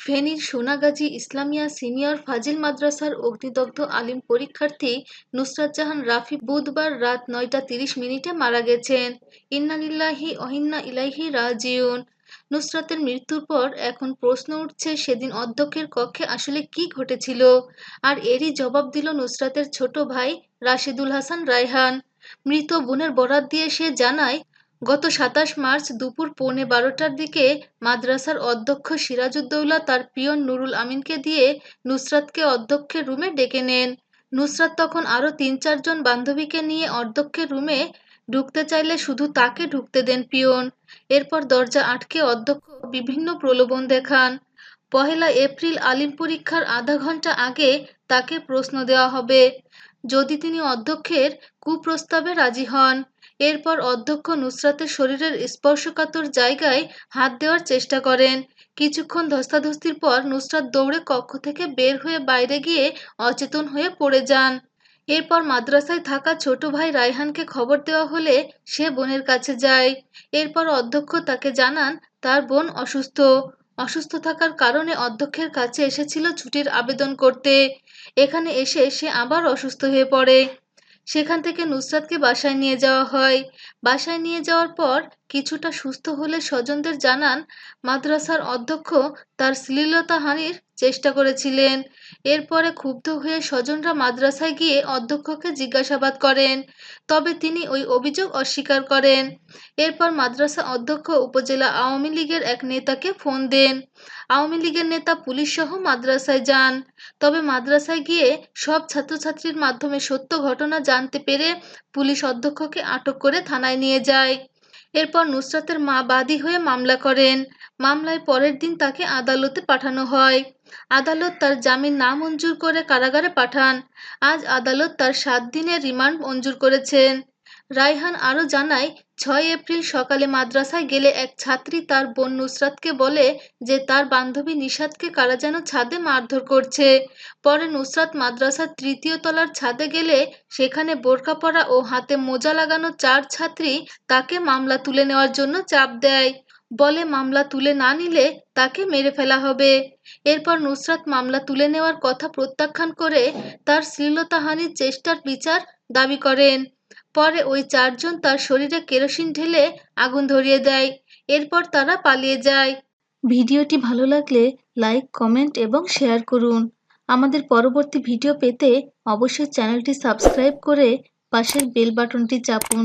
ফেনীর সোনাগাজী ইসলামিয়া সিনিয়র ফাজিল মাদ্রাসার অগ্নিদগ্ধ আলিম পরীক্ষার্থী নুসরাত জাহান রাফি বুধবার রাত ৯টা ৩০ মিনিটে মারা গেছেন। ইন্না লিল্লাহি ওয়া ইন্না ইলাইহি রাজিউন। নুসরাতের মৃত্যুর পর এখন প্রশ্ন উঠছে, সেদিন অধ্যক্ষের কক্ষে আসলে কি ঘটেছিল? আর এরই জবাব দিল নুসরাতের ছোট ভাই রাশেদুল হাসান রায়হান। মৃত বোনের বরাত দিয়ে সে জানায়, গত ২৭ মার্চ দুপুর ১১:৩০টার দিকে মাদ্রাসার অধ্যক্ষ সিরাজউদ্দৌলা তার পিয়ন নুরুল আমিনকে দিয়ে নুসরাতকে অধ্যক্ষের রুমে ডেকে নেন। নুসরাত তখন আরও ৩-৪ জন বান্ধবীকে নিয়ে অধ্যক্ষের রুমে ঢুকতে চাইলে শুধু তাকে ঢুকতে দেন পিয়ন। এরপর দরজা আটকে অধ্যক্ষ বিভিন্ন প্রলোভন দেখান। ১লা এপ্রিল আলিম পরীক্ষার আধা ঘন্টা আগে তাকে প্রশ্ন দেওয়া হবে, যদি তিনি অধ্যক্ষের কুপ্রস্তাবে রাজি হন। এরপর অধ্যক্ষ নুসরাতের শরীরের স্পর্শকাতর জায়গায় হাত দেওয়ার চেষ্টা করেন। কিছুক্ষণ ধস্তাধস্তির পর নুসরাত দৌড়ে কক্ষ থেকে বের হয়ে বাইরে গিয়ে অচেতন হয়ে পড়ে যান। এরপর মাদ্রাসায় থাকা ছোট ভাই রায়হানকে খবর দেওয়া হলে সে বোনের কাছে যায়। এরপর অধ্যক্ষ তাকে জানান তার বোন অসুস্থ। অসুস্থ থাকার কারণে অধ্যক্ষের কাছে এসেছিল ছুটির আবেদন করতে। এখানে এসে সে আবার অসুস্থ হয়ে পড়ে। সেখান থেকে নুসরাতকে বাসায় নিয়ে যাওয়া হয়। বাসায় নিয়ে যাওয়ার পর কিছুটা সুস্থ হলে স্বজনদের জানান, মাদ্রাসার অধ্যক্ষ তার শ্লীলতাহানির চেষ্টা করেছিলেন। এরপরে ক্ষুব্ধ হয়ে স্বজনরা মাদ্রাসায় গিয়ে অধ্যক্ষকে জিজ্ঞাসাবাদ করেন, তবে তিনি ওই অভিযোগ অস্বীকার করেন। এরপর মাদ্রাসা অধ্যক্ষ উপজেলা আওয়ামী লীগের এক নেতাকে ফোন দেন। আওয়ামী লীগের নেতা পুলিশসহ মাদ্রাসায় যান। তবে মাদ্রাসায় গিয়ে সব ছাত্রছাত্রীর মাধ্যমে সত্য ঘটনা জানতে পেরে পুলিশ অধ্যক্ষকে আটক করে থানায় নিয়ে যায়। এরপর নুসরাতের মা বাদী হয়ে মামলা করেন। মামলায় পরের দিন তাকে আদালতে পাঠানো হয়। আদালত তার জামিন নামঞ্জুর করে কারাগারে পাঠান। আজ আদালত তার ৭ দিনের রিমান্ড মঞ্জুর করেছেন। রায়হান আরও জানায়, ৬ এপ্রিল সকালে মাদ্রাসায় গেলে এক ছাত্রী তার বোন নুসরাতকে বলে যে তার বান্ধবী নিশাতকে কারা যেন ছাদে মারধর করছে। পরে নুসরাত মাদ্রাসার ৩য় তলার ছাদে গেলে সেখানে বোরকা পরা ও হাতে মোজা লাগানো ৪ ছাত্রী তাকে মামলা তুলে নেওয়ার জন্য চাপ দেয়। বলে মামলা তুলে না নিলে তাকে মেরে ফেলা হবে। এরপর নুসরাত মামলা তুলে নেওয়ার কথা প্রত্যাখ্যান করে তার শ্লীলতাহানির চেষ্টার বিচার দাবি করেন। পরে ওই ৪ জন তার শরীরে কেরোসিন ঢেলে আগুন ধরিয়ে দেয়। এরপর তারা পালিয়ে যায়। ভিডিওটি ভালো লাগলে লাইক, কমেন্ট এবং শেয়ার করুন। আমাদের পরবর্তী ভিডিও পেতে অবশ্যই চ্যানেলটি সাবস্ক্রাইব করে পাশের বেল বাটনটি চাপুন।